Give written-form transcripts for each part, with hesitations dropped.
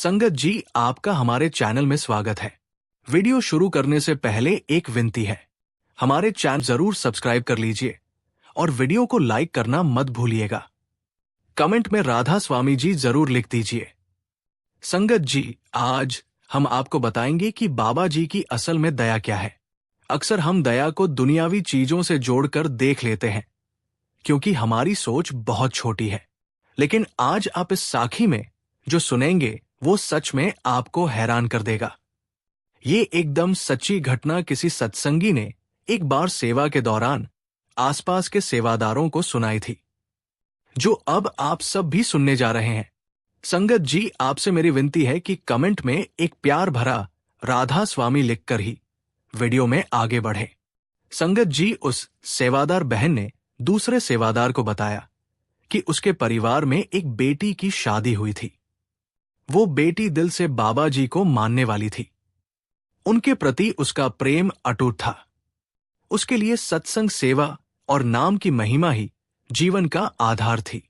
संगत जी, आपका हमारे चैनल में स्वागत है। वीडियो शुरू करने से पहले एक विनती है, हमारे चैनल जरूर सब्सक्राइब कर लीजिए और वीडियो को लाइक करना मत भूलिएगा। कमेंट में राधा स्वामी जी जरूर लिख दीजिए। संगत जी, आज हम आपको बताएंगे कि बाबा जी की असल में दया क्या है। अक्सर हम दया को दुनियावी चीजों से जोड़कर देख लेते हैं, क्योंकि हमारी सोच बहुत छोटी है। लेकिन आज आप इस साखी में जो सुनेंगे वो सच में आपको हैरान कर देगा। ये एकदम सच्ची घटना किसी सत्संगी ने एक बार सेवा के दौरान आसपास के सेवादारों को सुनाई थी, जो अब आप सब भी सुनने जा रहे हैं। संगत जी, आपसे मेरी विनती है कि कमेंट में एक प्यार भरा राधा स्वामी लिखकर ही वीडियो में आगे बढ़े। संगत जी, उस सेवादार बहन ने दूसरे सेवादार को बताया कि उसके परिवार में एक बेटी की शादी हुई थी। वो बेटी दिल से बाबा जी को मानने वाली थी। उनके प्रति उसका प्रेम अटूट था। उसके लिए सत्संग, सेवा और नाम की महिमा ही जीवन का आधार थी।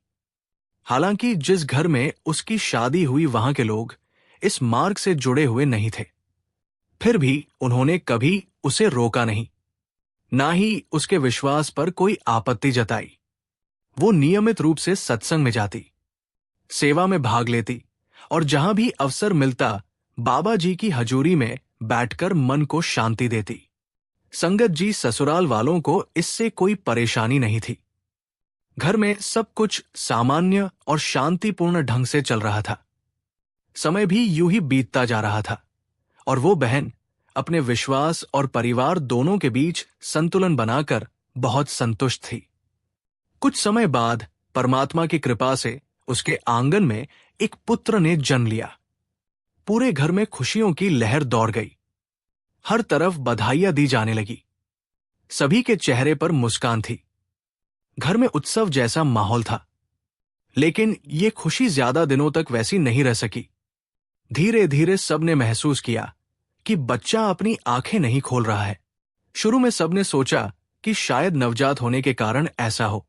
हालांकि जिस घर में उसकी शादी हुई वहां के लोग इस मार्ग से जुड़े हुए नहीं थे, फिर भी उन्होंने कभी उसे रोका नहीं, ना ही उसके विश्वास पर कोई आपत्ति जताई। वो नियमित रूप से सत्संग में जाती, सेवा में भाग लेती और जहां भी अवसर मिलता बाबा जी की हजूरी में बैठकर मन को शांति देती। संगत जी, ससुराल वालों को इससे कोई परेशानी नहीं थी। घर में सब कुछ सामान्य और शांतिपूर्ण ढंग से चल रहा था। समय भी यूं ही बीतता जा रहा था और वो बहन अपने विश्वास और परिवार दोनों के बीच संतुलन बनाकर बहुत संतुष्ट थी। कुछ समय बाद परमात्मा की कृपा से उसके आंगन में एक पुत्र ने जन्म लिया। पूरे घर में खुशियों की लहर दौड़ गई। हर तरफ बधाइयां दी जाने लगी। सभी के चेहरे पर मुस्कान थी। घर में उत्सव जैसा माहौल था। लेकिन ये खुशी ज्यादा दिनों तक वैसी नहीं रह सकी। धीरे धीरे सबने महसूस किया कि बच्चा अपनी आंखें नहीं खोल रहा है। शुरू में सबने सोचा कि शायद नवजात होने के कारण ऐसा हो,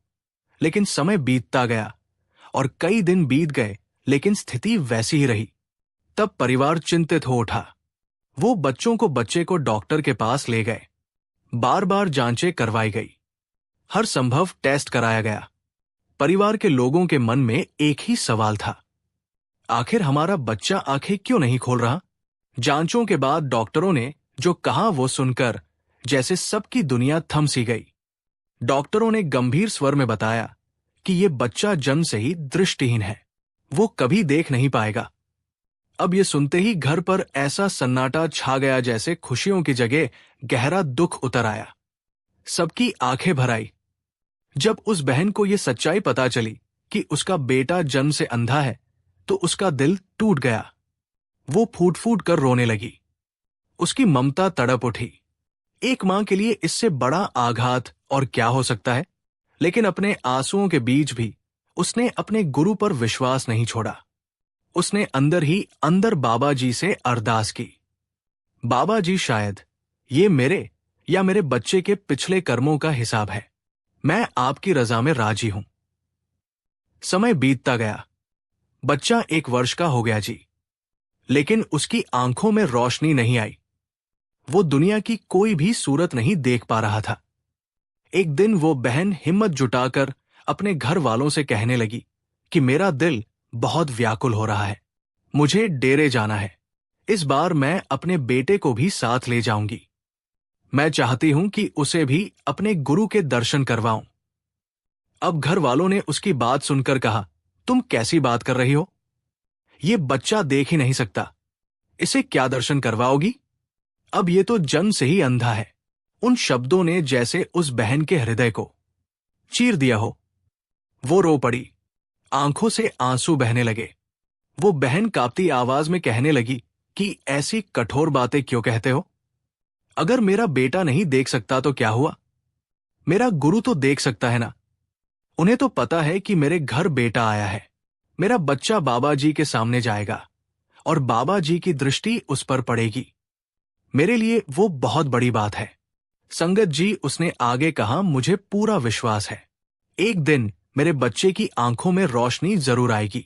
लेकिन समय बीतता गया और कई दिन बीत गए, लेकिन स्थिति वैसी ही रही। तब परिवार चिंतित हो उठा। वो बच्चे को डॉक्टर के पास ले गए। बार बार जांचें करवाई गई, हर संभव टेस्ट कराया गया। परिवार के लोगों के मन में एक ही सवाल था, आखिर हमारा बच्चा आंखें क्यों नहीं खोल रहा। जांचों के बाद डॉक्टरों ने जो कहा वो सुनकर जैसे सबकी दुनिया थम सी गई। डॉक्टरों ने गंभीर स्वर में बताया कि ये बच्चा जन्म से ही दृष्टिहीन है, वो कभी देख नहीं पाएगा। अब ये सुनते ही घर पर ऐसा सन्नाटा छा गया जैसे खुशियों की जगह गहरा दुख उतर आया। सबकी आंखें भर आई जब उस बहन को यह सच्चाई पता चली कि उसका बेटा जन्म से अंधा है, तो उसका दिल टूट गया। वो फूट फूट कर रोने लगी। उसकी ममता तड़प उठी। एक मां के लिए इससे बड़ा आघात और क्या हो सकता है। लेकिन अपने आंसुओं के बीच भी उसने अपने गुरु पर विश्वास नहीं छोड़ा। उसने अंदर ही अंदर बाबा जी से अरदास की, बाबा जी, शायद ये मेरे या मेरे बच्चे के पिछले कर्मों का हिसाब है। मैं आपकी रजा में राजी हूं। समय बीतता गया। बच्चा 1 वर्ष का हो गया जी, लेकिन उसकी आंखों में रोशनी नहीं आई। वो दुनिया की कोई भी सूरत नहीं देख पा रहा था। एक दिन वो बहन हिम्मत जुटाकर अपने घर वालों से कहने लगी कि मेरा दिल बहुत व्याकुल हो रहा है, मुझे डेरे जाना है। इस बार मैं अपने बेटे को भी साथ ले जाऊंगी। मैं चाहती हूं कि उसे भी अपने गुरु के दर्शन करवाऊं। अब घर वालों ने उसकी बात सुनकर कहा, तुम कैसी बात कर रही हो? ये बच्चा देख ही नहीं सकता, इसे क्या दर्शन करवाओगी? अब ये तो जन्म से ही अंधा है। उन शब्दों ने जैसे उस बहन के हृदय को चीर दिया हो। वो रो पड़ी, आंखों से आंसू बहने लगे। वो बहन कांपती आवाज में कहने लगी कि ऐसी कठोर बातें क्यों कहते हो? अगर मेरा बेटा नहीं देख सकता तो क्या हुआ? मेरा गुरु तो देख सकता है ना। उन्हें तो पता है कि मेरे घर बेटा आया है। मेरा बच्चा बाबा जी के सामने जाएगा और बाबा जी की दृष्टि उस पर पड़ेगी। मेरे लिए वो बहुत बड़ी बात है। संगत जी, उसने आगे कहा, मुझे पूरा विश्वास है एक दिन मेरे बच्चे की आंखों में रोशनी जरूर आएगी।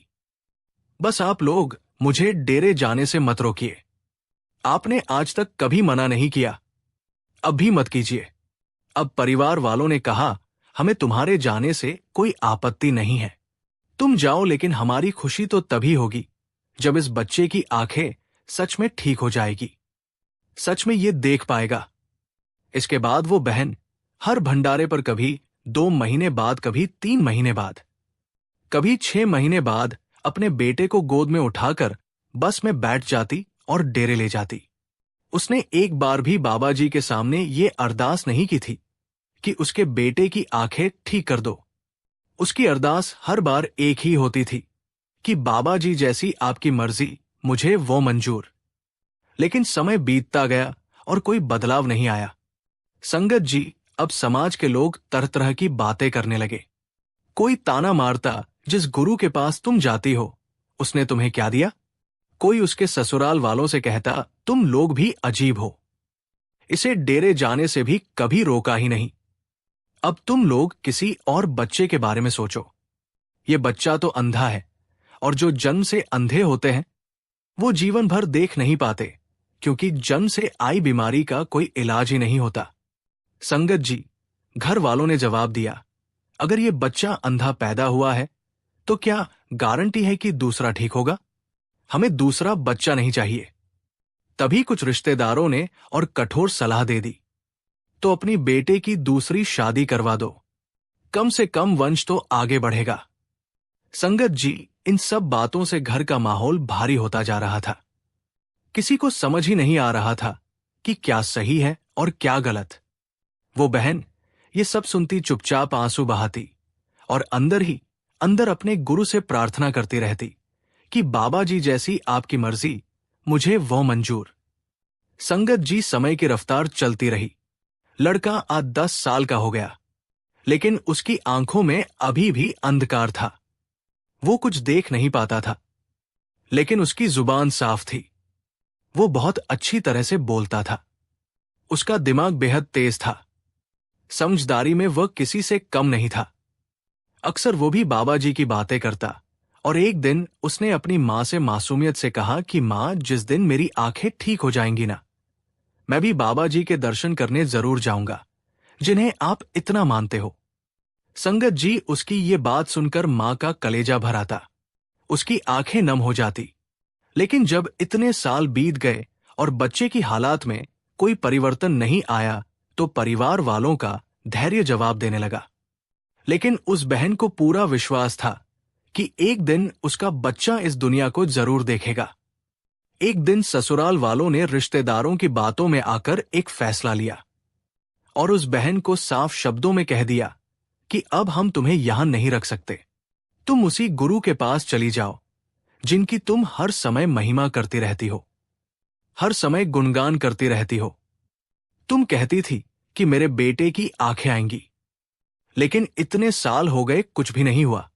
बस आप लोग मुझे डेरे जाने से मत रोकिए। आपने आज तक कभी मना नहीं किया, अब भी मत कीजिए। अब परिवार वालों ने कहा, हमें तुम्हारे जाने से कोई आपत्ति नहीं है। तुम जाओ, लेकिन हमारी खुशी तो तभी होगी जब इस बच्चे की आंखें सच में ठीक हो जाएगी, सच में ये देख पाएगा। इसके बाद वो बहन हर भंडारे पर कभी 2 महीने बाद, कभी 3 महीने बाद, कभी 6 महीने बाद अपने बेटे को गोद में उठाकर बस में बैठ जाती और डेरे ले जाती। उसने एक बार भी बाबा जी के सामने ये अरदास नहीं की थी कि उसके बेटे की आंखें ठीक कर दो। उसकी अरदास हर बार एक ही होती थी कि बाबा जी जैसी आपकी मर्जी, मुझे वो मंजूर। लेकिन समय बीतता गया और कोई बदलाव नहीं आया। संगत जी, अब समाज के लोग तरह तरह की बातें करने लगे। कोई ताना मारता, जिस गुरु के पास तुम जाती हो उसने तुम्हें क्या दिया। कोई उसके ससुराल वालों से कहता, तुम लोग भी अजीब हो, इसे डेरे जाने से भी कभी रोका ही नहीं। अब तुम लोग किसी और बच्चे के बारे में सोचो। ये बच्चा तो अंधा है, और जो जन्म से अंधे होते हैं वो जीवन भर देख नहीं पाते, क्योंकि जन्म से आई बीमारी का कोई इलाज ही नहीं होता। संगत जी, घर वालों ने जवाब दिया, अगर ये बच्चा अंधा पैदा हुआ है तो क्या गारंटी है कि दूसरा ठीक होगा? हमें दूसरा बच्चा नहीं चाहिए। तभी कुछ रिश्तेदारों ने और कठोर सलाह दे दी, तो अपनी बेटे की दूसरी शादी करवा दो, कम से कम वंश तो आगे बढ़ेगा। संगत जी, इन सब बातों से घर का माहौल भारी होता जा रहा था। किसी को समझ ही नहीं आ रहा था कि क्या सही है और क्या गलत। वो बहन ये सब सुनती चुपचाप आंसू बहाती और अंदर ही अंदर अपने गुरु से प्रार्थना करती रहती कि बाबा जी जैसी आपकी मर्जी, मुझे वो मंजूर। संगत जी, समय की रफ्तार चलती रही। लड़का आज 10 साल का हो गया, लेकिन उसकी आंखों में अभी भी अंधकार था। वो कुछ देख नहीं पाता था, लेकिन उसकी जुबान साफ थी। वो बहुत अच्छी तरह से बोलता था। उसका दिमाग बेहद तेज था। समझदारी में वह किसी से कम नहीं था। अक्सर वो भी बाबा जी की बातें करता, और एक दिन उसने अपनी मां से मासूमियत से कहा कि मां, जिस दिन मेरी आंखें ठीक हो जाएंगी ना, मैं भी बाबा जी के दर्शन करने जरूर जाऊंगा, जिन्हें आप इतना मानते हो। संगत जी, उसकी ये बात सुनकर मां का कलेजा भर आता, उसकी आंखें नम हो जाती। लेकिन जब इतने साल बीत गए और बच्चे की हालात में कोई परिवर्तन नहीं आया, तो परिवार वालों का धैर्य जवाब देने लगा। लेकिन उस बहन को पूरा विश्वास था कि एक दिन उसका बच्चा इस दुनिया को जरूर देखेगा। एक दिन ससुराल वालों ने रिश्तेदारों की बातों में आकर एक फैसला लिया और उस बहन को साफ शब्दों में कह दिया कि अब हम तुम्हें यहां नहीं रख सकते। तुम उसी गुरु के पास चली जाओ जिनकी तुम हर समय महिमा करती रहती हो, हर समय गुणगान करती रहती हो। तुम कहती थी कि मेरे बेटे की आंखें आएंगी, लेकिन इतने साल हो गए, कुछ भी नहीं हुआ।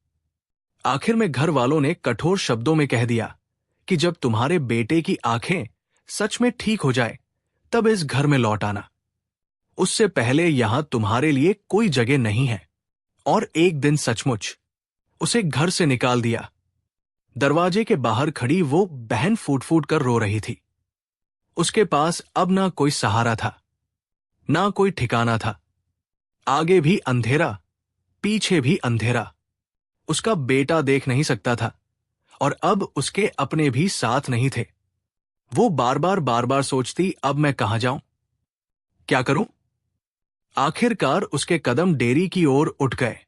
आखिर में घर वालों ने कठोर शब्दों में कह दिया कि जब तुम्हारे बेटे की आंखें सच में ठीक हो जाए, तब इस घर में लौट आना। उससे पहले यहां तुम्हारे लिए कोई जगह नहीं है। और एक दिन सचमुच उसे घर से निकाल दिया। दरवाजे के बाहर खड़ी वो बहन फूट फूट कर रो रही थी। उसके पास अब ना कोई सहारा था, ना कोई ठिकाना था। आगे भी अंधेरा, पीछे भी अंधेरा। उसका बेटा देख नहीं सकता था, और अब उसके अपने भी साथ नहीं थे। वो बार बार सोचती, अब मैं कहां जाऊं, क्या करूं? आखिरकार उसके कदम डेरी की ओर उठ गए।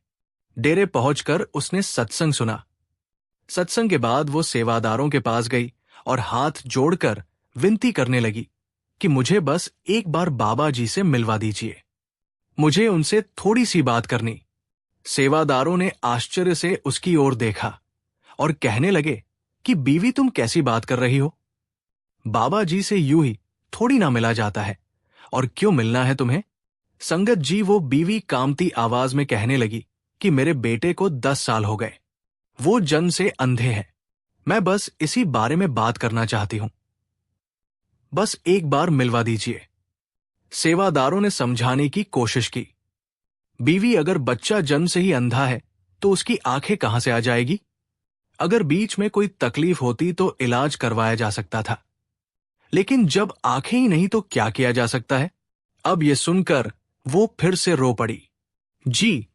डेरे पहुंचकर उसने सत्संग सुना। सत्संग के बाद वो सेवादारों के पास गई और हाथ जोड़कर विनती करने लगी कि मुझे बस एक बार बाबा जी से मिलवा दीजिए, मुझे उनसे थोड़ी सी बात करनी। सेवादारों ने आश्चर्य से उसकी ओर देखा और कहने लगे कि बीवी, तुम कैसी बात कर रही हो? बाबा जी से यूं ही थोड़ी ना मिला जाता है, और क्यों मिलना है तुम्हें? संगत जी, वो बीवी कामती आवाज में कहने लगी कि मेरे बेटे को 10 साल हो गए, वो जन्म से अंधे हैं। मैं बस इसी बारे में बात करना चाहती हूं, बस एक बार मिलवा दीजिए। सेवादारों ने समझाने की कोशिश की, बीवी, अगर बच्चा जन्म से ही अंधा है तो उसकी आंखें कहां से आ जाएगी? अगर बीच में कोई तकलीफ होती तो इलाज करवाया जा सकता था, लेकिन जब आंखें ही नहीं तो क्या किया जा सकता है? अब ये सुनकर वो फिर से रो पड़ी। जी,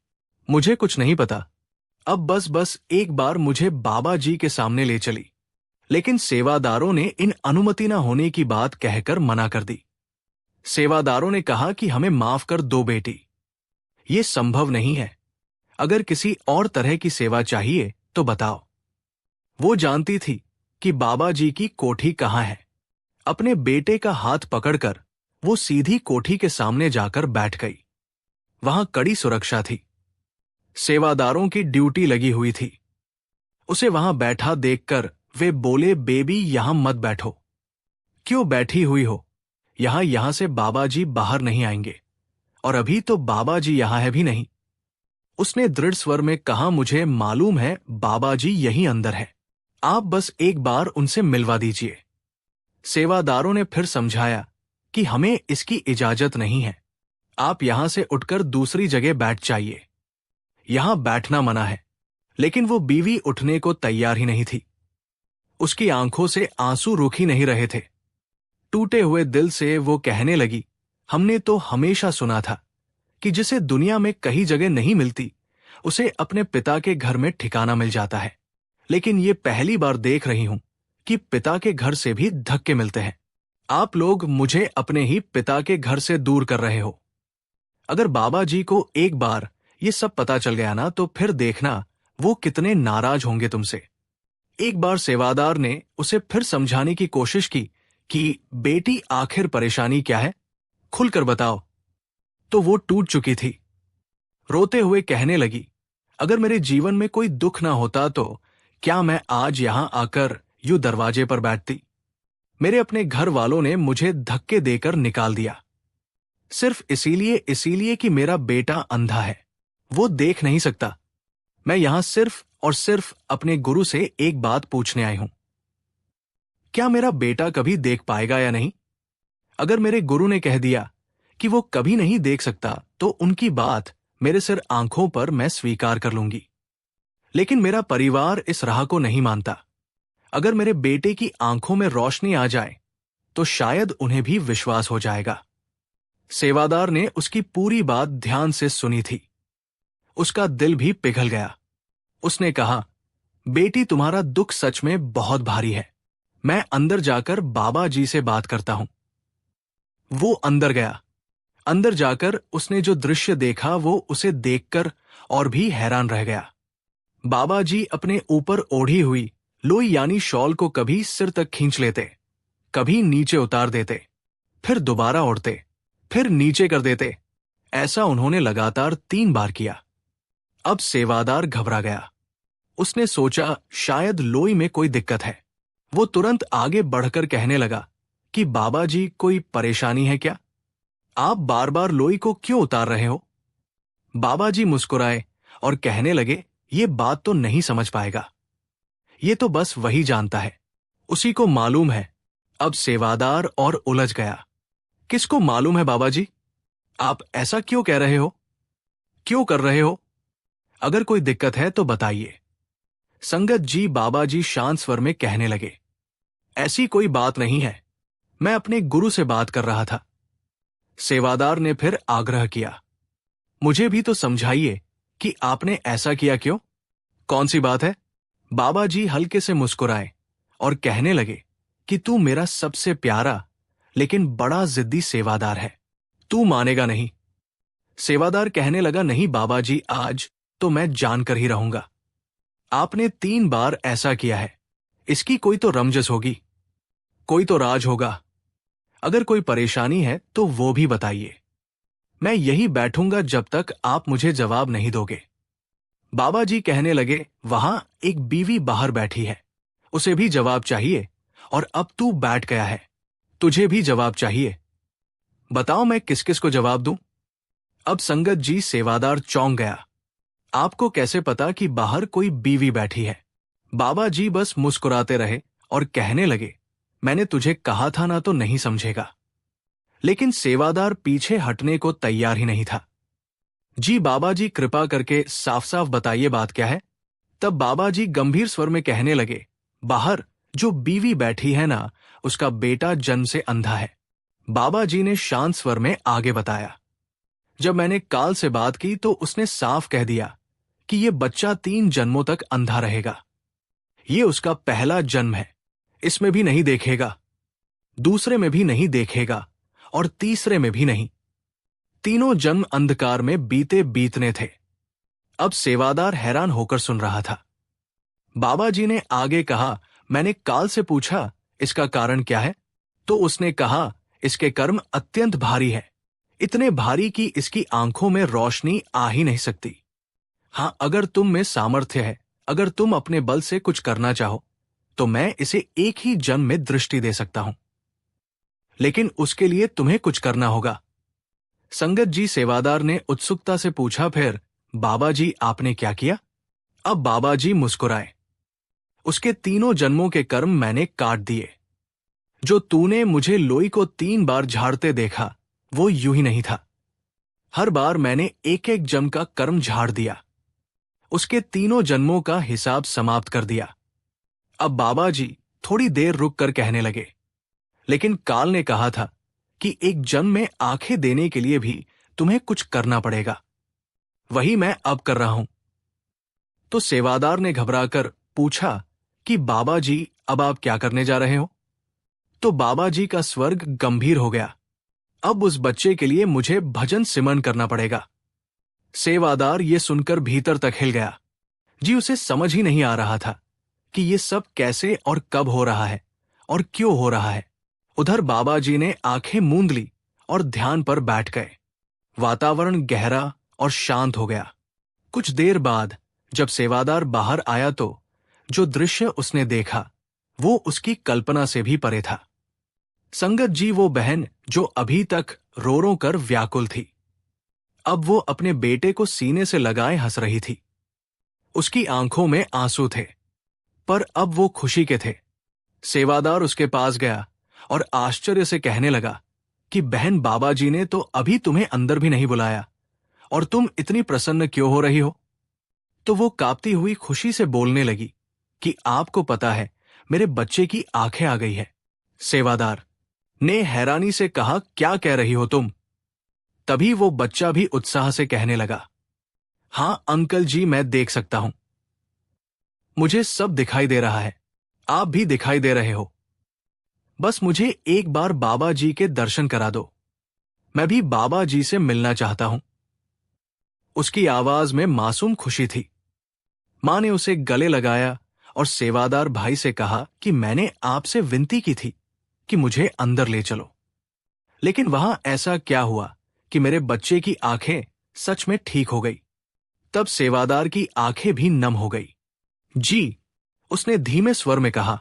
मुझे कुछ नहीं पता। अब बस एक बार मुझे बाबा जी के सामने ले चली, लेकिन सेवादारों ने इन अनुमति न होने की बात कहकर मना कर दी। सेवादारों ने कहा कि हमें माफ कर दो बेटी, ये संभव नहीं है। अगर किसी और तरह की सेवा चाहिए तो बताओ। वो जानती थी कि बाबा जी की कोठी कहाँ है। अपने बेटे का हाथ पकड़कर वो सीधी कोठी के सामने जाकर बैठ गई। वहां कड़ी सुरक्षा थी, सेवादारों की ड्यूटी लगी हुई थी। उसे वहां बैठा देखकर वे बोले, बेबी यहां मत बैठो। क्यों बैठी हुई हो? यहां से बाबा जी बाहर नहीं आएंगे, और अभी तो बाबा जी यहां है भी नहीं। उसने दृढ़ स्वर में कहा, मुझे मालूम है बाबा जी यहीं अंदर है, आप बस एक बार उनसे मिलवा दीजिए। सेवादारों ने फिर समझाया कि हमें इसकी इजाजत नहीं है, आप यहां से उठकर दूसरी जगह बैठ जाइए, यहां बैठना मना है। लेकिन वो बीवी उठने को तैयार ही नहीं थी। उसकी आंखों से आंसू रुक ही नहीं रहे थे। टूटे हुए दिल से वो कहने लगी, हमने तो हमेशा सुना था कि जिसे दुनिया में कहीं जगह नहीं मिलती उसे अपने पिता के घर में ठिकाना मिल जाता है, लेकिन ये पहली बार देख रही हूं कि पिता के घर से भी धक्के मिलते हैं। आप लोग मुझे अपने ही पिता के घर से दूर कर रहे हो। अगर बाबा जी को एक बार ये सब पता चल गया ना तो फिर देखना वो कितने नाराज होंगे तुमसे। एक बार सेवादार ने उसे फिर समझाने की कोशिश की कि बेटी आखिर परेशानी क्या है, खुलकर बताओ। तो वो टूट चुकी थी। रोते हुए कहने लगी, अगर मेरे जीवन में कोई दुख ना होता तो क्या मैं आज यहां आकर यूं दरवाजे पर बैठती? मेरे अपने घर वालों ने मुझे धक्के देकर निकाल दिया, सिर्फ इसीलिए कि मेरा बेटा अंधा है, वो देख नहीं सकता। मैं यहां सिर्फ और सिर्फ अपने गुरु से एक बात पूछने आई हूं, क्या मेरा बेटा कभी देख पाएगा या नहीं? अगर मेरे गुरु ने कह दिया कि वो कभी नहीं देख सकता तो उनकी बात मेरे सिर आंखों पर मैं स्वीकार कर लूंगी, लेकिन मेरा परिवार इस राह को नहीं मानता। अगर मेरे बेटे की आंखों में रोशनी आ जाए तो शायद उन्हें भी विश्वास हो जाएगा। सेवादार ने उसकी पूरी बात ध्यान से सुनी थी। उसका दिल भी पिघल गया। उसने कहा, बेटी तुम्हारा दुख सच में बहुत भारी है, मैं अंदर जाकर बाबा जी से बात करता हूं। वो अंदर गया। अंदर जाकर उसने जो दृश्य देखा वो उसे देखकर और भी हैरान रह गया। बाबा जी अपने ऊपर ओढ़ी हुई लोई यानी शॉल को कभी सिर तक खींच लेते, कभी नीचे उतार देते, फिर दोबारा ओढ़ते, फिर नीचे कर देते। ऐसा उन्होंने लगातार 3 बार किया। अब सेवादार घबरा गया। उसने सोचा शायद लोई में कोई दिक्कत है। वो तुरंत आगे बढ़कर कहने लगा कि बाबा जी कोई परेशानी है क्या? आप बार बार लोई को क्यों उतार रहे हो? बाबा जी मुस्कुराए और कहने लगे, ये बात तो नहीं समझ पाएगा, ये तो बस वही जानता है, उसी को मालूम है। अब सेवादार और उलझ गया। किसको मालूम है बाबा जी? आप ऐसा क्यों कह रहे हो? क्यों कर रहे हो? अगर कोई दिक्कत है तो बताइए। संगत जी, बाबा जी शांत स्वर में कहने लगे, ऐसी कोई बात नहीं है, मैं अपने गुरु से बात कर रहा था। सेवादार ने फिर आग्रह किया, मुझे भी तो समझाइए कि आपने ऐसा किया क्यों? कौन सी बात है? बाबा जी हल्के से मुस्कुराए और कहने लगे कि तू मेरा सबसे प्यारा लेकिन बड़ा जिद्दी सेवादार है, तू मानेगा नहीं। सेवादार कहने लगा, नहीं बाबा जी, आज तो मैं जानकर ही रहूंगा। आपने 3 बार ऐसा किया है, इसकी कोई तो रमजस होगी, कोई तो राज होगा। अगर कोई परेशानी है तो वो भी बताइए। मैं यही बैठूंगा जब तक आप मुझे जवाब नहीं दोगे। बाबा जी कहने लगे, वहां एक बीवी बाहर बैठी है, उसे भी जवाब चाहिए, और अब तू बैठ गया है, तुझे भी जवाब चाहिए। बताओ मैं किस किस को जवाब दूं? अब संगत जी, सेवादार चौंक गया। आपको कैसे पता कि बाहर कोई बीवी बैठी है? बाबा जी बस मुस्कुराते रहे और कहने लगे, मैंने तुझे कहा था ना, तो नहीं समझेगा। लेकिन सेवादार पीछे हटने को तैयार ही नहीं था। जी बाबा जी, कृपा करके साफ साफ बताइए बात क्या है? तब बाबा जी गंभीर स्वर में कहने लगे, बाहर जो बीवी बैठी है ना, उसका बेटा जन्म से अंधा है। बाबा जी ने शांत स्वर में आगे बताया, जब मैंने काल से बात की तो उसने साफ कह दिया कि ये बच्चा 3 जन्मों तक अंधा रहेगा। ये उसका पहला जन्म है, इसमें भी नहीं देखेगा, दूसरे में भी नहीं देखेगा और तीसरे में भी नहीं। तीनों जन्म अंधकार में बीतने थे। अब सेवादार हैरान होकर सुन रहा था। बाबा जी ने आगे कहा, मैंने काल से पूछा इसका कारण क्या है, तो उसने कहा इसके कर्म अत्यंत भारी है, इतने भारी कि इसकी आंखों में रोशनी आ ही नहीं सकती। हां, अगर तुम में सामर्थ्य है, अगर तुम अपने बल से कुछ करना चाहो तो मैं इसे एक ही जन्म में दृष्टि दे सकता हूं, लेकिन उसके लिए तुम्हें कुछ करना होगा। संगत जी सेवादार ने उत्सुकता से पूछा, फिर बाबा जी आपने क्या किया? अब बाबा जी मुस्कुराए, उसके तीनों जन्मों के कर्म मैंने काट दिए। जो तूने मुझे लोई को 3 बार झाड़ते देखा वो यूं ही नहीं था, हर बार मैंने एक एक जन्म का कर्म झाड़ दिया, उसके तीनों जन्मों का हिसाब समाप्त कर दिया। अब बाबा जी थोड़ी देर रुक कर कहने लगे, लेकिन काल ने कहा था कि एक जन्म में आंखें देने के लिए भी तुम्हें कुछ करना पड़ेगा, वही मैं अब कर रहा हूं। तो सेवादार ने घबराकर पूछा कि बाबा जी अब आप क्या करने जा रहे हो? तो बाबा जी का स्वर्ग गंभीर हो गया, अब उस बच्चे के लिए मुझे भजन सिमरन करना पड़ेगा। सेवादार ये सुनकर भीतर तक हिल गया। जी उसे समझ ही नहीं आ रहा था कि ये सब कैसे और कब हो रहा है और क्यों हो रहा है। उधर बाबा जी ने आंखें मूंद ली और ध्यान पर बैठ गए। वातावरण गहरा और शांत हो गया। कुछ देर बाद जब सेवादार बाहर आया तो जो दृश्य उसने देखा वो उसकी कल्पना से भी परे था। संगत जी वो बहन जो अभी तक रो रो कर व्याकुल थी, अब वो अपने बेटे को सीने से लगाए हंस रही थी। उसकी आंखों में आंसू थे, पर अब वो खुशी के थे। सेवादार उसके पास गया और आश्चर्य से कहने लगा कि बहन, बाबा जी ने तो अभी तुम्हें अंदर भी नहीं बुलाया और तुम इतनी प्रसन्न क्यों हो रही हो? तो वो कांपती हुई खुशी से बोलने लगी कि आपको पता है मेरे बच्चे की आंखें आ गई है। सेवादार ने हैरानी से कहा, क्या कह रही हो तुम? तभी वो बच्चा भी उत्साह से कहने लगा, हां अंकल जी, मैं देख सकता हूं, मुझे सब दिखाई दे रहा है, आप भी दिखाई दे रहे हो। बस मुझे एक बार बाबा जी के दर्शन करा दो, मैं भी बाबा जी से मिलना चाहता हूं। उसकी आवाज में मासूम खुशी थी। मां ने उसे गले लगाया और सेवादार भाई से कहा कि मैंने आपसे विनती की थी कि मुझे अंदर ले चलो, लेकिन वहां ऐसा क्या हुआ कि मेरे बच्चे की आंखें सच में ठीक हो गई। तब सेवादार की आंखें भी नम हो गई। जी, उसने धीमे स्वर में कहा,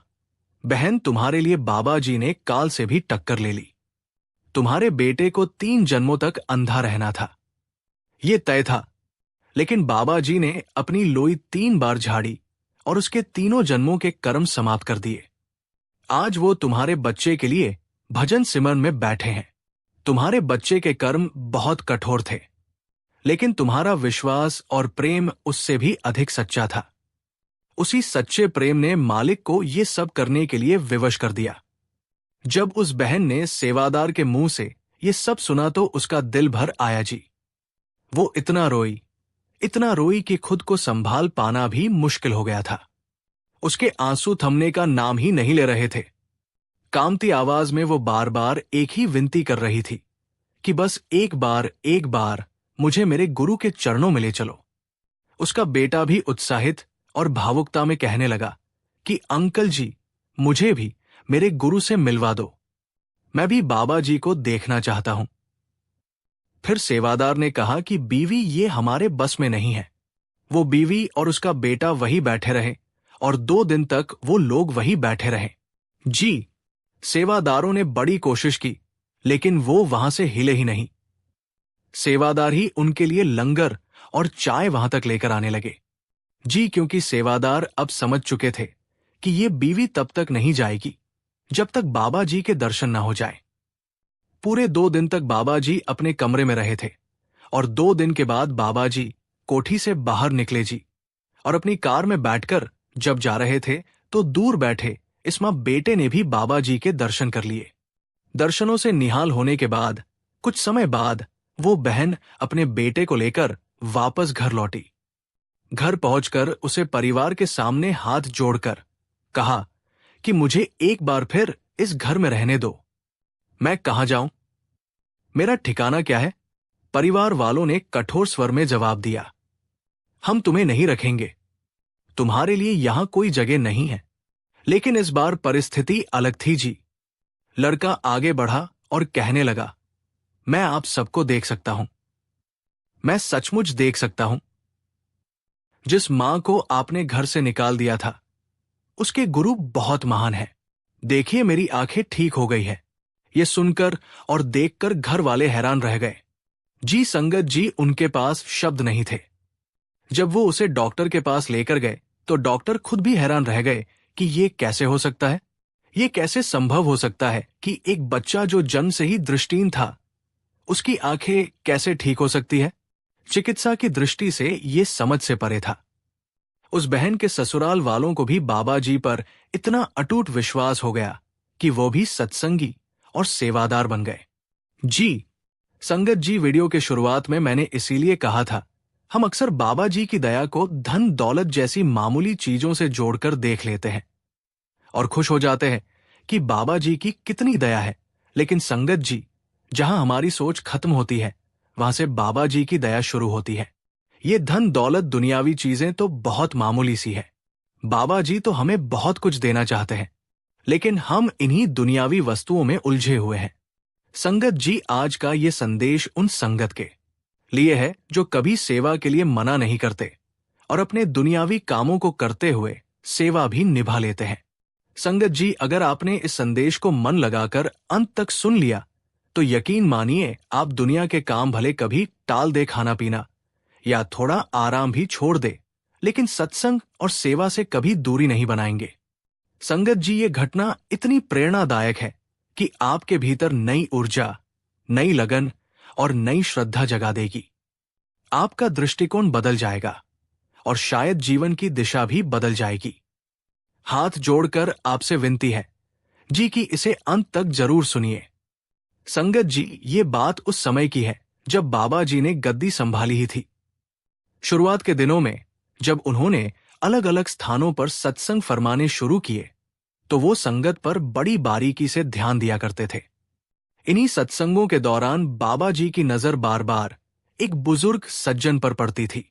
बहन, तुम्हारे लिए बाबा जी ने काल से भी टक्कर ले ली। तुम्हारे बेटे को 3 जन्मों तक अंधा रहना था, ये तय था, लेकिन बाबा जी ने अपनी लोई 3 बार झाड़ी और उसके तीनों जन्मों के कर्म समाप्त कर दिए। आज वो तुम्हारे बच्चे के लिए भजन सिमरन में बैठे हैं। तुम्हारे बच्चे के कर्म बहुत कठोर थे, लेकिन तुम्हारा विश्वास और प्रेम उससे भी अधिक सच्चा था। उसी सच्चे प्रेम ने मालिक को ये सब करने के लिए विवश कर दिया। जब उस बहन ने सेवादार के मुंह से ये सब सुना तो उसका दिल भर आया जी। वो इतना रोई कि खुद को संभाल पाना भी मुश्किल हो गया था। उसके आंसू थमने का नाम ही नहीं ले रहे थे। कामती आवाज में वो बार बार एक ही विनती कर रही थी कि बस एक बार मुझे मेरे गुरु के चरणों में ले चलो। उसका बेटा भी उत्साहित और भावुकता में कहने लगा कि अंकल जी, मुझे भी मेरे गुरु से मिलवा दो, मैं भी बाबा जी को देखना चाहता हूं। फिर सेवादार ने कहा कि बीवी ये हमारे बस में नहीं है। वो बीवी और उसका बेटा वही बैठे रहे और 2 दिन तक वो लोग वही बैठे रहे। जी, सेवादारों ने बड़ी कोशिश की, लेकिन वो वहां से हिले ही नहीं। सेवादार ही उनके लिए लंगर और चाय वहां तक लेकर आने लगे। जी, क्योंकि सेवादार अब समझ चुके थे कि ये बीवी तब तक नहीं जाएगी जब तक बाबा जी के दर्शन ना हो जाए। पूरे 2 दिन तक बाबा जी अपने कमरे में रहे थे और 2 दिन के बाद बाबा जी कोठी से बाहर निकले जी, और अपनी कार में बैठकर जब जा रहे थे तो दूर बैठे इस मां बेटे ने भी बाबा जी के दर्शन कर लिए। दर्शनों से निहाल होने के बाद कुछ समय बाद वो बहन अपने बेटे को लेकर वापस घर लौटी। घर पहुंचकर उसे परिवार के सामने हाथ जोड़कर कहा कि मुझे एक बार फिर इस घर में रहने दो। मैं कहां जाऊं? मेरा ठिकाना क्या है? परिवार वालों ने कठोर स्वर में जवाब दिया, हम तुम्हें नहीं रखेंगे, तुम्हारे लिए यहां कोई जगह नहीं है। लेकिन इस बार परिस्थिति अलग थी जी। लड़का आगे बढ़ा और कहने लगा, मैं आप सबको देख सकता हूं, मैं सचमुच देख सकता हूं। जिस मां को आपने घर से निकाल दिया था उसके गुरु बहुत महान है। देखिए मेरी आंखें ठीक हो गई है। ये सुनकर और देखकर घर वाले हैरान रह गए। जी संगत जी उनके पास शब्द नहीं थे। जब वो उसे डॉक्टर के पास लेकर गए तो डॉक्टर खुद भी हैरान रह गए कि ये कैसे हो सकता है, ये कैसे संभव हो सकता है कि एक बच्चा जो जन्म से ही दृष्टिहीन था उसकी आंखें कैसे ठीक हो सकती है। चिकित्सा की दृष्टि से ये समझ से परे था। उस बहन के ससुराल वालों को भी बाबा जी पर इतना अटूट विश्वास हो गया कि वो भी सत्संगी और सेवादार बन गए। जी संगत जी, वीडियो के शुरुआत में मैंने इसीलिए कहा था, हम अक्सर बाबा जी की दया को धन दौलत जैसी मामूली चीजों से जोड़कर देख लेते हैं और खुश हो जाते हैं कि बाबा जी की कितनी दया है। लेकिन संगत जी, जहां हमारी सोच खत्म होती है वहां से बाबा जी की दया शुरू होती है। ये धन दौलत दुनियावी चीजें तो बहुत मामूली सी है। बाबा जी तो हमें बहुत कुछ देना चाहते हैं, लेकिन हम इन्हीं दुनियावी वस्तुओं में उलझे हुए हैं। संगत जी, आज का ये संदेश उन संगत के लिए है जो कभी सेवा के लिए मना नहीं करते और अपने दुनियावी कामों को करते हुए सेवा भी निभा लेते हैं। संगत जी, अगर आपने इस संदेश को मन लगाकर अंत तक सुन लिया तो यकीन मानिए आप दुनिया के काम भले कभी टाल दे, खाना पीना या थोड़ा आराम भी छोड़ दे, लेकिन सत्संग और सेवा से कभी दूरी नहीं बनाएंगे। संगत जी, ये घटना इतनी प्रेरणादायक है कि आपके भीतर नई ऊर्जा, नई लगन और नई श्रद्धा जगा देगी। आपका दृष्टिकोण बदल जाएगा और शायद जीवन की दिशा भी बदल जाएगी। हाथ जोड़कर आपसे विनती है जी कि इसे अंत तक जरूर सुनिए। संगत जी, ये बात उस समय की है जब बाबा जी ने गद्दी संभाली ही थी। शुरुआत के दिनों में जब उन्होंने अलग अलग स्थानों पर सत्संग फरमाने शुरू किए तो वो संगत पर बड़ी बारीकी से ध्यान दिया करते थे। इन्हीं सत्संगों के दौरान बाबा जी की नजर बार बार एक बुजुर्ग सज्जन पर पड़ती थी।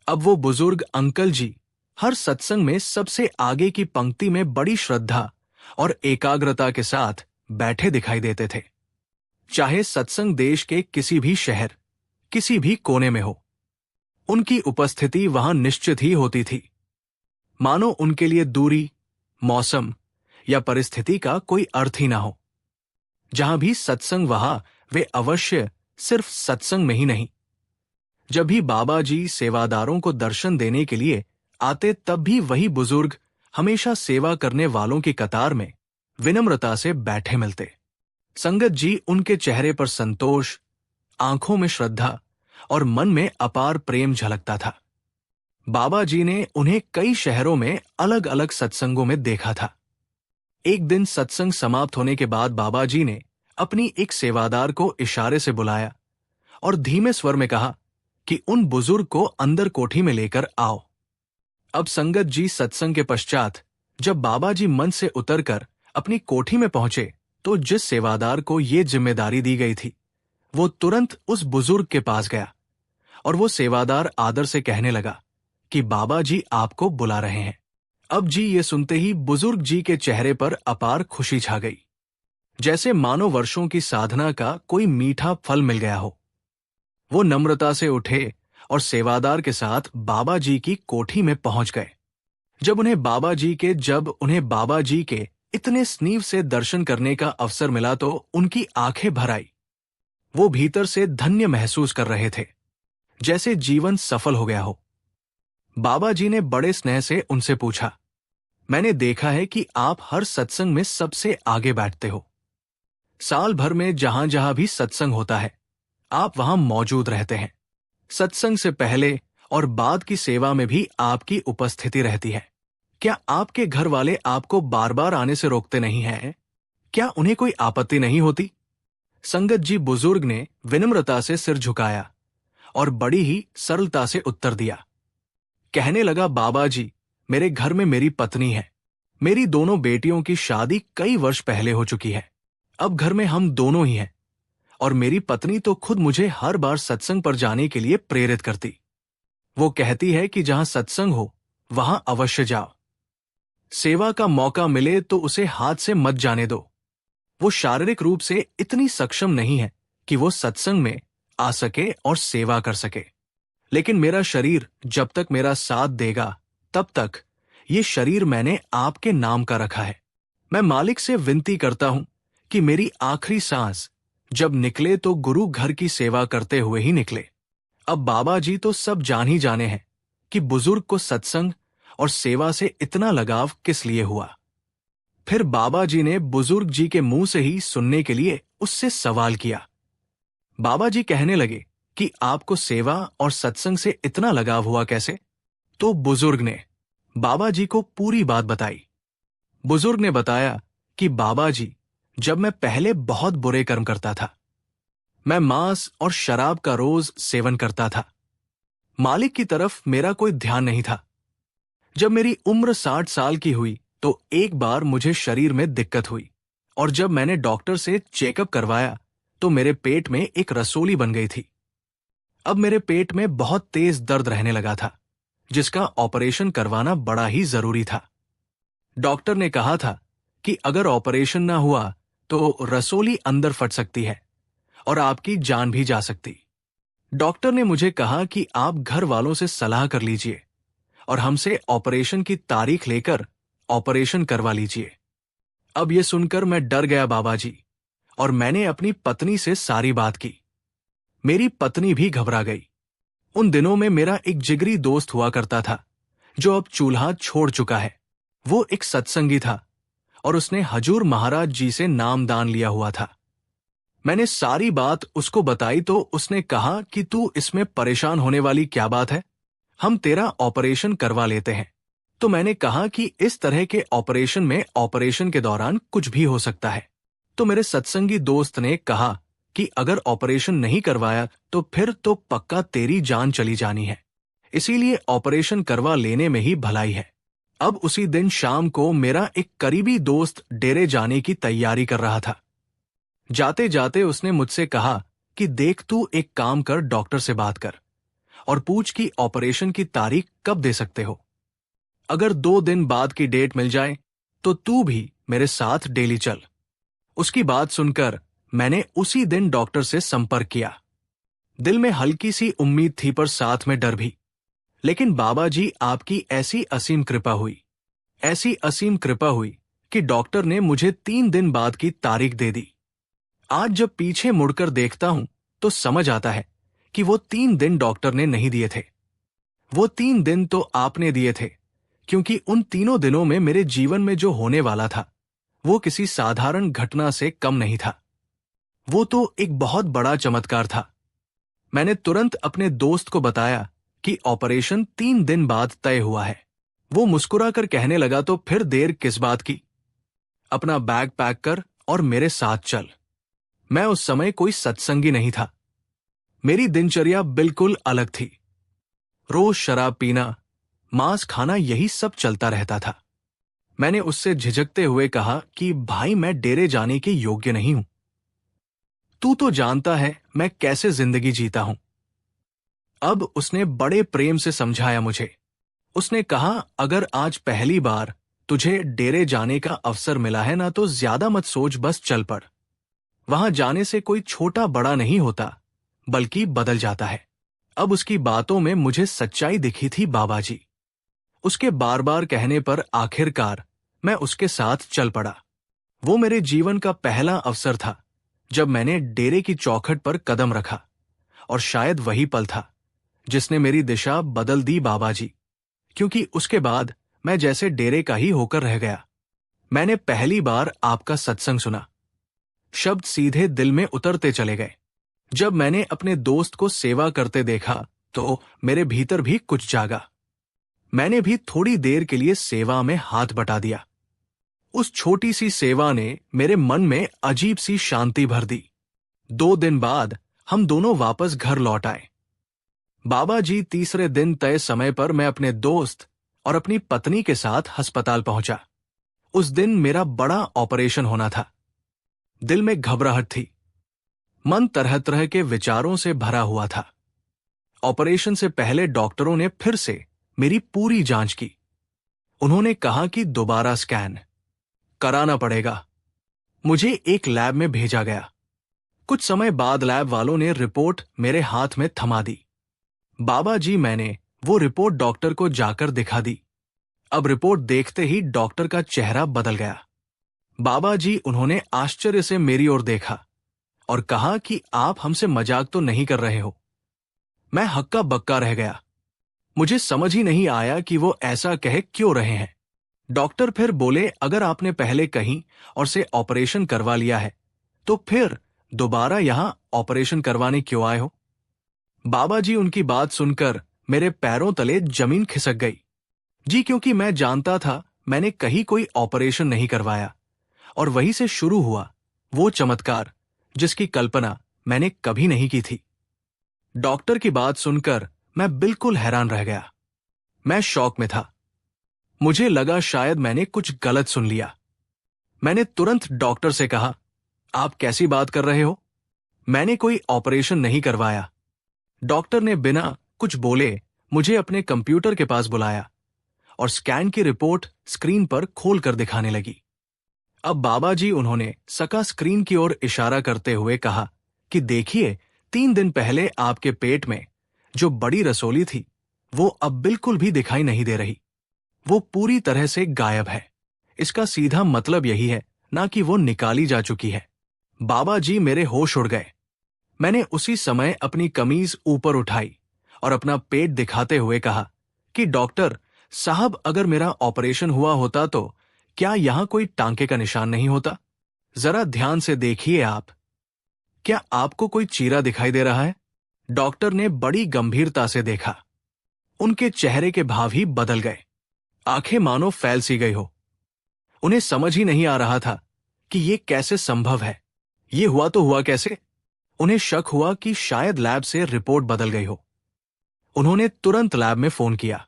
अब वो बुजुर्ग अंकल जी हर सत्संग में सबसे आगे की पंक्ति में बड़ी श्रद्धा और एकाग्रता के साथ बैठे दिखाई देते थे। चाहे सत्संग देश के किसी भी शहर, किसी भी कोने में हो, उनकी उपस्थिति वहां निश्चित ही होती थी। मानो उनके लिए दूरी, मौसम या परिस्थिति का कोई अर्थ ही ना हो। जहां भी सत्संग वहां वे अवश्य सिर्फ सत्संग में ही नहीं, जब भी बाबा जी सेवादारों को दर्शन देने के लिए आते तब भी वही बुजुर्ग हमेशा सेवा करने वालों की कतार में विनम्रता से बैठे मिलते। संगत जी, उनके चेहरे पर संतोष, आंखों में श्रद्धा और मन में अपार प्रेम झलकता था। बाबा जी ने उन्हें कई शहरों में अलग अलग सत्संगों में देखा था। एक दिन सत्संग समाप्त होने के बाद बाबा जी ने अपनी एक सेवादार को इशारे से बुलाया और धीमे स्वर में कहा कि उन बुजुर्ग को अंदर कोठी में लेकर आओ। अब संगत जी, सत्संग के पश्चात जब बाबा जी मन से उतरकर अपनी कोठी में पहुंचे तो जिस सेवादार को ये जिम्मेदारी दी गई थी वो तुरंत उस बुजुर्ग के पास गया और वो सेवादार आदर से कहने लगा कि बाबा जी आपको बुला रहे हैं। अब जी, ये सुनते ही बुजुर्ग जी के चेहरे पर अपार खुशी छा गई, जैसे मानो वर्षों की साधना का कोई मीठा फल मिल गया हो। वो नम्रता से उठे और सेवादार के साथ बाबा जी की कोठी में पहुंच गए। जब उन्हें बाबा जी के इतने स्नीह से दर्शन करने का अवसर मिला तो उनकी आंखें भर आई। वो भीतर से धन्य महसूस कर रहे थे, जैसे जीवन सफल हो गया हो। बाबा जी ने बड़े स्नेह से उनसे पूछा, मैंने देखा है कि आप हर सत्संग में सबसे आगे बैठते हो। साल भर में जहां जहां भी सत्संग होता है आप वहां मौजूद रहते हैं। सत्संग से पहले और बाद की सेवा में भी आपकी उपस्थिति रहती है। क्या आपके घर वाले आपको बार बार आने से रोकते नहीं हैं? क्या उन्हें कोई आपत्ति नहीं होती? संगत जी बुजुर्ग ने विनम्रता से सिर झुकाया और बड़ी ही सरलता से उत्तर दिया। कहने लगा, बाबा जी, मेरे घर में मेरी पत्नी है। मेरी दोनों बेटियों की शादी कई वर्ष पहले हो चुकी है। अब घर में हम दोनों ही हैं और मेरी पत्नी तो खुद मुझे हर बार सत्संग पर जाने के लिए प्रेरित करती। वो कहती है कि जहां सत्संग हो वहां अवश्य जाओ। सेवा का मौका मिले तो उसे हाथ से मत जाने दो। वो शारीरिक रूप से इतनी सक्षम नहीं है कि वो सत्संग में आ सके और सेवा कर सके, लेकिन मेरा शरीर जब तक मेरा साथ देगा तब तक ये शरीर मैंने आपके नाम का रखा है। मैं मालिक से विनती करता हूं कि मेरी आखिरी सांस जब निकले तो गुरु घर की सेवा करते हुए ही निकले। अब बाबा जी तो सब जान ही जाने हैं कि बुजुर्ग को सत्संग और सेवा से इतना लगाव किस लिए हुआ। फिर बाबा जी ने बुजुर्ग जी के मुंह से ही सुनने के लिए उससे सवाल किया। बाबा जी कहने लगे कि आपको सेवा और सत्संग से इतना लगाव हुआ कैसे? तो बुजुर्ग ने बाबा जी को पूरी बात बताई। बुजुर्ग ने बताया कि बाबा जी, जब मैं पहले बहुत बुरे कर्म करता था, मैं मांस और शराब का रोज सेवन करता था। मालिक की तरफ मेरा कोई ध्यान नहीं था। जब मेरी उम्र 60 साल की हुई तो एक बार मुझे शरीर में दिक्कत हुई और जब मैंने डॉक्टर से चेकअप करवाया तो मेरे पेट में एक रसोली बन गई थी। अब मेरे पेट में बहुत तेज दर्द रहने लगा था, जिसका ऑपरेशन करवाना बड़ा ही जरूरी था। डॉक्टर ने कहा था कि अगर ऑपरेशन ना हुआ तो रसोली अंदर फट सकती है और आपकी जान भी जा सकती। डॉक्टर ने मुझे कहा कि आप घर वालों से सलाह कर लीजिए और हमसे ऑपरेशन की तारीख लेकर ऑपरेशन करवा लीजिए। अब यह सुनकर मैं डर गया बाबा जी, और मैंने अपनी पत्नी से सारी बात की। मेरी पत्नी भी घबरा गई। उन दिनों में मेरा एक जिगरी दोस्त हुआ करता था जो अब चूल्हा छोड़ चुका है। वो एक सत्संगी था और उसने हजूर महाराज जी से नामदान लिया हुआ था। मैंने सारी बात उसको बताई तो उसने कहा कि तू इसमें परेशान होने वाली क्या बात है, हम तेरा ऑपरेशन करवा लेते हैं। तो मैंने कहा कि इस तरह के ऑपरेशन में ऑपरेशन के दौरान कुछ भी हो सकता है। तो मेरे सत्संगी दोस्त ने कहा कि अगर ऑपरेशन नहीं करवाया तो फिर तो पक्का तेरी जान चली जानी है, इसीलिए ऑपरेशन करवा लेने में ही भलाई है। अब उसी दिन शाम को मेरा एक करीबी दोस्त डेरे जाने की तैयारी कर रहा था। जाते जाते उसने मुझसे कहा कि देख, तू एक काम कर, डॉक्टर से बात कर और पूछ कि ऑपरेशन की तारीख कब दे सकते हो। अगर 2 दिन बाद की डेट मिल जाए तो तू भी मेरे साथ डेली चल। उसकी बात सुनकर मैंने उसी दिन डॉक्टर से संपर्क किया। दिल में हल्की सी उम्मीद थी पर साथ में डर भी। लेकिन बाबा जी, आपकी ऐसी असीम कृपा हुई कि डॉक्टर ने मुझे 3 दिन बाद की तारीख दे दी। आज जब पीछे मुड़कर देखता हूं तो समझ आता है कि वो 3 दिन डॉक्टर ने नहीं दिए थे, वो 3 दिन तो आपने दिए थे, क्योंकि उन तीनों दिनों में मेरे जीवन में जो होने वाला था वो किसी साधारण घटना से कम नहीं था। वो तो एक बहुत बड़ा चमत्कार था। मैंने तुरंत अपने दोस्त को बताया कि ऑपरेशन 3 दिन बाद तय हुआ है। वो मुस्कुराकर कहने लगा, तो फिर देर किस बात की, अपना बैग पैक कर और मेरे साथ चल। मैं उस समय कोई सत्संगी नहीं था। मेरी दिनचर्या बिल्कुल अलग थी। रोज शराब पीना, मांस खाना, यही सब चलता रहता था। मैंने उससे झिझकते हुए कहा कि भाई, मैं डेरे जाने के योग्य नहीं हूं। तू तो जानता है मैं कैसे जिंदगी जीता हूं। अब उसने बड़े प्रेम से समझाया मुझे। उसने कहा, अगर आज पहली बार तुझे डेरे जाने का अवसर मिला है ना, तो ज्यादा मत सोच, बस चल पड़। वहां जाने से कोई छोटा बड़ा नहीं होता, बल्कि बदल जाता है। अब उसकी बातों में मुझे सच्चाई दिखी थी बाबा जी। उसके बार बार कहने पर आखिरकार मैं उसके साथ चल पड़ा। वो मेरे जीवन का पहला अवसर था जब मैंने डेरे की चौखट पर कदम रखा, और शायद वही पल था जिसने मेरी दिशा बदल दी बाबा जी, क्योंकि उसके बाद मैं जैसे डेरे का ही होकर रह गया। मैंने पहली बार आपका सत्संग सुना, शब्द सीधे दिल में उतरते चले गए। जब मैंने अपने दोस्त को सेवा करते देखा तो मेरे भीतर भी कुछ जागा। मैंने भी थोड़ी देर के लिए सेवा में हाथ बटा दिया। उस छोटी सी सेवा ने मेरे मन में अजीब सी शांति भर दी। 2 दिन बाद हम दोनों वापस घर लौट आए। बाबा जी तीसरे दिन तय समय पर मैं अपने दोस्त और अपनी पत्नी के साथ अस्पताल पहुंचा। उस दिन मेरा बड़ा ऑपरेशन होना था। दिल में घबराहट थी। मन तरह तरह के विचारों से भरा हुआ था। ऑपरेशन से पहले डॉक्टरों ने फिर से मेरी पूरी जांच की। उन्होंने कहा कि दोबारा स्कैन कराना पड़ेगा। मुझे एक लैब में भेजा गया। कुछ समय बाद लैब वालों ने रिपोर्ट मेरे हाथ में थमा दी। बाबा जी, मैंने वो रिपोर्ट डॉक्टर को जाकर दिखा दी। अब रिपोर्ट देखते ही डॉक्टर का चेहरा बदल गया। बाबा जी, उन्होंने आश्चर्य से मेरी ओर देखा और कहा कि आप हमसे मजाक तो नहीं कर रहे हो। मैं हक्का बक्का रह गया। मुझे समझ ही नहीं आया कि वो ऐसा कह क्यों रहे हैं। डॉक्टर फिर बोले, अगर आपने पहले कहीं और से ऑपरेशन करवा लिया है तो फिर दोबारा यहां ऑपरेशन करवाने क्यों आए हो? बाबा जी, उनकी बात सुनकर मेरे पैरों तले जमीन खिसक गई। जी, क्योंकि मैं जानता था मैंने कहीं कोई ऑपरेशन नहीं करवाया और वहीं से शुरू हुआ वो चमत्कार जिसकी कल्पना मैंने कभी नहीं की थी। डॉक्टर की बात सुनकर मैं बिल्कुल हैरान रह गया। मैं शॉक में था। मुझे लगा शायद मैंने कुछ गलत सुन लिया। मैंने तुरंत डॉक्टर से कहा, आप कैसी बात कर रहे हो? मैंने कोई ऑपरेशन नहीं करवाया। डॉक्टर ने बिना कुछ बोले मुझे अपने कंप्यूटर के पास बुलाया और स्कैन की रिपोर्ट स्क्रीन पर खोलकर दिखाने लगी। अब बाबा जी, उन्होंने सका स्क्रीन की ओर इशारा करते हुए कहा कि देखिए, 3 दिन पहले आपके पेट में जो बड़ी रसोली थी वो अब बिल्कुल भी दिखाई नहीं दे रही। वो पूरी तरह से गायब है। इसका सीधा मतलब यही है, ना कि वो निकाली जा चुकी है। बाबा जी, मेरे होश उड़ गए। मैंने उसी समय अपनी कमीज ऊपर उठाई और अपना पेट दिखाते हुए कहा कि डॉक्टर साहब, अगर मेरा ऑपरेशन हुआ होता तो क्या यहां कोई टांके का निशान नहीं होता? जरा ध्यान से देखिए आप। क्या आपको कोई चीरा दिखाई दे रहा है? डॉक्टर ने बड़ी गंभीरता से देखा। उनके चेहरे के भाव ही बदल गए। आंखें मानो फैल सी गई हो। उन्हें समझ ही नहीं आ रहा था कि ये कैसे संभव है। ये हुआ तो हुआ कैसे? उन्हें शक हुआ कि शायद लैब से रिपोर्ट बदल गई हो। उन्होंने तुरंत लैब में फोन किया।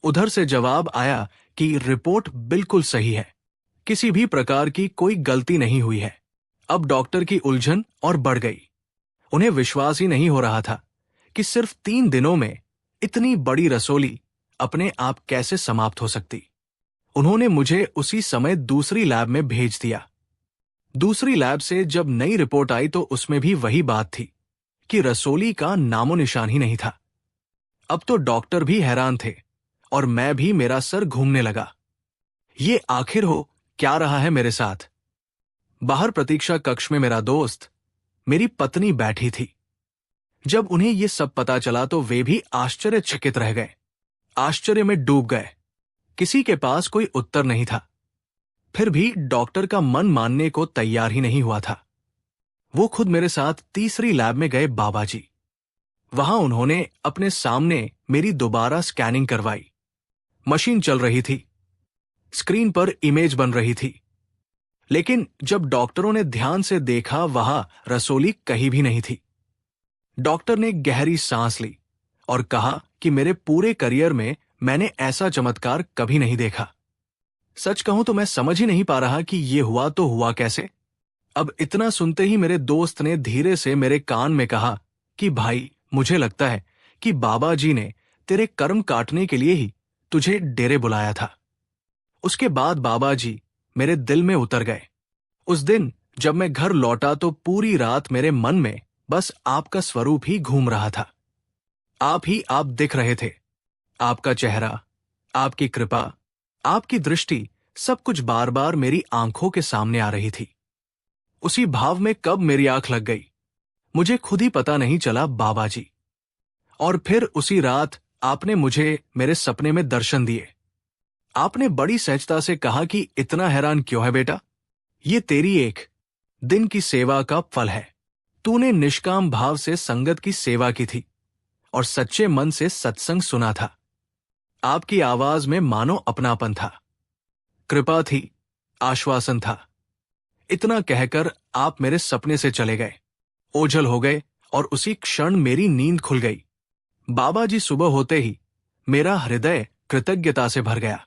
उधर से जवाब आया कि रिपोर्ट बिल्कुल सही है। किसी भी प्रकार की कोई गलती नहीं हुई है। अब डॉक्टर की उलझन और बढ़ गई। उन्हें विश्वास ही नहीं हो रहा था कि सिर्फ 3 दिनों में इतनी बड़ी रसोली अपने आप कैसे समाप्त हो सकती। उन्होंने मुझे उसी समय दूसरी लैब में भेज दिया। दूसरी लैब से जब नई रिपोर्ट आई तो उसमें भी वही बात थी कि रसोली का नामो निशान ही नहीं था। अब तो डॉक्टर भी हैरान थे और मैं भी, मेरा सर घूमने लगा। ये आखिर हो क्या रहा है मेरे साथ? बाहर प्रतीक्षा कक्ष में मेरा दोस्त, मेरी पत्नी बैठी थी। जब उन्हें ये सब पता चला तो वे भी आश्चर्यचकित रह गए, आश्चर्य में डूब गए। किसी के पास कोई उत्तर नहीं था। फिर भी डॉक्टर का मन मानने को तैयार ही नहीं हुआ था। वो खुद मेरे साथ तीसरी लैब में गए बाबा जी। वहां उन्होंने अपने सामने मेरी दोबारा स्कैनिंग करवाई। मशीन चल रही थी, स्क्रीन पर इमेज बन रही थी। लेकिन जब डॉक्टरों ने ध्यान से देखा, वहां रसोली कहीं भी नहीं थी। डॉक्टर ने गहरी सांस ली और कहा कि मेरे पूरे करियर में मैंने ऐसा चमत्कार कभी नहीं देखा। सच कहूं तो मैं समझ ही नहीं पा रहा कि ये हुआ तो हुआ कैसे। अब इतना सुनते ही मेरे दोस्त ने धीरे से मेरे कान में कहा कि भाई, मुझे लगता है कि बाबा जी ने तेरे कर्म काटने के लिए ही तुझे डेरे बुलाया था। उसके बाद बाबा जी मेरे दिल में उतर गए। उस दिन जब मैं घर लौटा तो पूरी रात मेरे मन में बस आपका स्वरूप ही घूम रहा था। आप ही आप दिख रहे थे। आपका चेहरा, आपकी कृपा, आपकी दृष्टि, सब कुछ बार बार मेरी आंखों के सामने आ रही थी। उसी भाव में कब मेरी आंख लग गई मुझे खुद ही पता नहीं चला बाबा जी। और फिर उसी रात आपने मुझे मेरे सपने में दर्शन दिए। आपने बड़ी सहजता से कहा कि इतना हैरान क्यों है बेटा, ये तेरी एक दिन की सेवा का फल है। तूने निष्काम भाव से संगत की सेवा की थी और सच्चे मन से सत्संग सुना था। आपकी आवाज में मानो अपनापन था, कृपा थी, आश्वासन था। इतना कहकर आप मेरे सपने से चले गए, ओझल हो गए और उसी क्षण मेरी नींद खुल गई। बाबा जी सुबह होते ही मेरा हृदय कृतज्ञता से भर गया।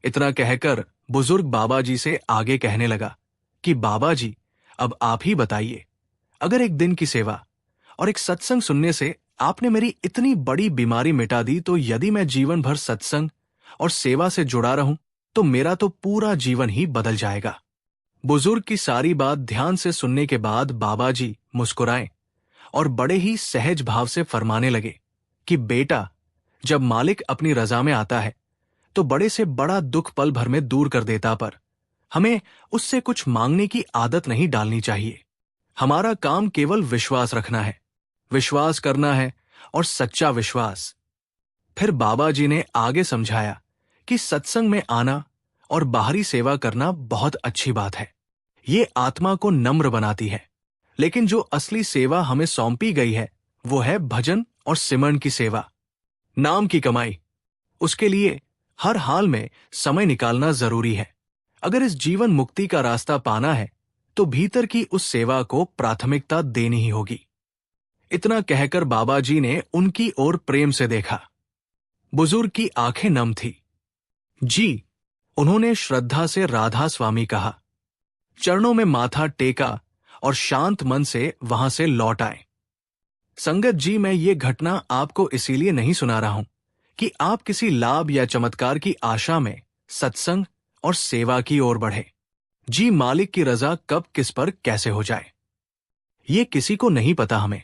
इतना कहकर बुजुर्ग बाबा जी से आगे कहने लगा कि बाबा जी, अब आप ही बताइए, अगर एक दिन की सेवा और एक सत्संग सुनने से आपने मेरी इतनी बड़ी बीमारी मिटा दी, तो यदि मैं जीवन भर सत्संग और सेवा से जुड़ा रहूं तो मेरा तो पूरा जीवन ही बदल जाएगा। बुजुर्ग की सारी बात ध्यान से सुनने के बाद बाबा जी मुस्कुराए और बड़े ही सहज भाव से फरमाने लगे कि बेटा, जब मालिक अपनी रजा में आता है तो बड़े से बड़ा दुख पल भर में दूर कर देता, पर हमें उससे कुछ मांगने की आदत नहीं डालनी चाहिए। हमारा काम केवल विश्वास रखना है, विश्वास करना है और सच्चा विश्वास। फिर बाबा जी ने आगे समझाया कि सत्संग में आना और बाहरी सेवा करना बहुत अच्छी बात है। ये आत्मा को नम्र बनाती है, लेकिन जो असली सेवा हमें सौंपी गई है वो है भजन और सिमरन की सेवा, नाम की कमाई। उसके लिए हर हाल में समय निकालना जरूरी है। अगर इस जीवन मुक्ति का रास्ता पाना है तो भीतर की उस सेवा को प्राथमिकता देनी ही होगी। इतना कहकर बाबा जी ने उनकी ओर प्रेम से देखा। बुजुर्ग की आंखें नम थी। जी, उन्होंने श्रद्धा से राधा स्वामी कहा, चरणों में माथा टेका और शांत मन से वहां से लौट आए। संगत जी, मैं ये घटना आपको इसीलिए नहीं सुना रहा हूं कि आप किसी लाभ या चमत्कार की आशा में सत्संग और सेवा की ओर बढ़े। जी, मालिक की रजा कब किस पर कैसे हो जाए ये किसी को नहीं पता। हमें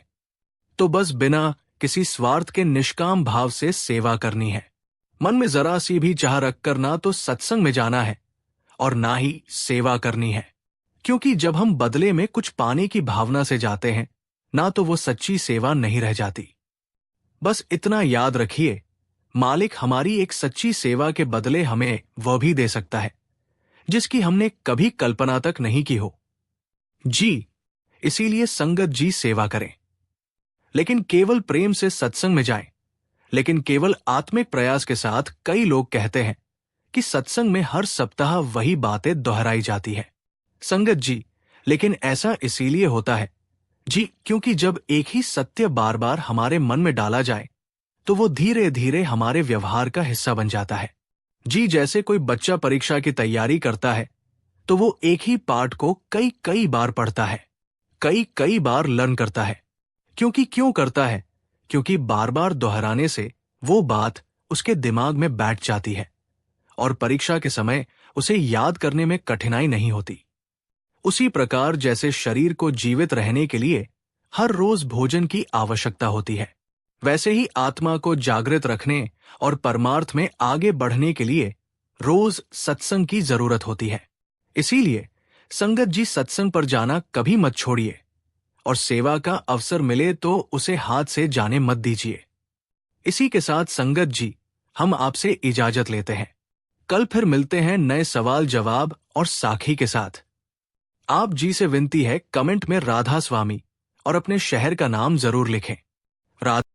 तो बस बिना किसी स्वार्थ के निष्काम भाव से सेवा करनी है। मन में जरा सी भी चाह रखकर ना तो सत्संग में जाना है और ना ही सेवा करनी है, क्योंकि जब हम बदले में कुछ पाने की भावना से जाते हैं ना तो वो सच्ची सेवा नहीं रह जाती। बस इतना याद रखिए, मालिक हमारी एक सच्ची सेवा के बदले हमें वह भी दे सकता है जिसकी हमने कभी कल्पना तक नहीं की हो। जी, इसीलिए संगत जी सेवा करें, लेकिन केवल प्रेम से सत्संग में जाएं। लेकिन केवल आत्मिक प्रयास के साथ कई लोग कहते हैं कि सत्संग में हर सप्ताह वही बातें दोहराई जाती है। संगत जी, लेकिन ऐसा इसीलिए होता है जी क्योंकि जब एक ही सत्य बार बार हमारे मन में डाला जाए तो वो धीरे धीरे हमारे व्यवहार का हिस्सा बन जाता है। जी, जैसे कोई बच्चा परीक्षा की तैयारी करता है तो वो एक ही पाठ को कई कई बार पढ़ता है, कई कई बार लर्न करता है। क्यों करता है? क्योंकि बार बार दोहराने से वो बात उसके दिमाग में बैठ जाती है और परीक्षा के समय उसे याद करने में कठिनाई नहीं होती। उसी प्रकार जैसे शरीर को जीवित रहने के लिए हर रोज भोजन की आवश्यकता होती है, वैसे ही आत्मा को जागृत रखने और परमार्थ में आगे बढ़ने के लिए रोज सत्संग की जरूरत होती है। इसीलिए संगत जी, सत्संग पर जाना कभी मत छोड़िए और सेवा का अवसर मिले तो उसे हाथ से जाने मत दीजिए। इसी के साथ संगत जी, हम आपसे इजाजत लेते हैं। कल फिर मिलते हैं नए सवाल जवाब और साखी के साथ। आप जी से विनती है, कमेंट में राधा स्वामी और अपने शहर का नाम जरूर लिखें। राधा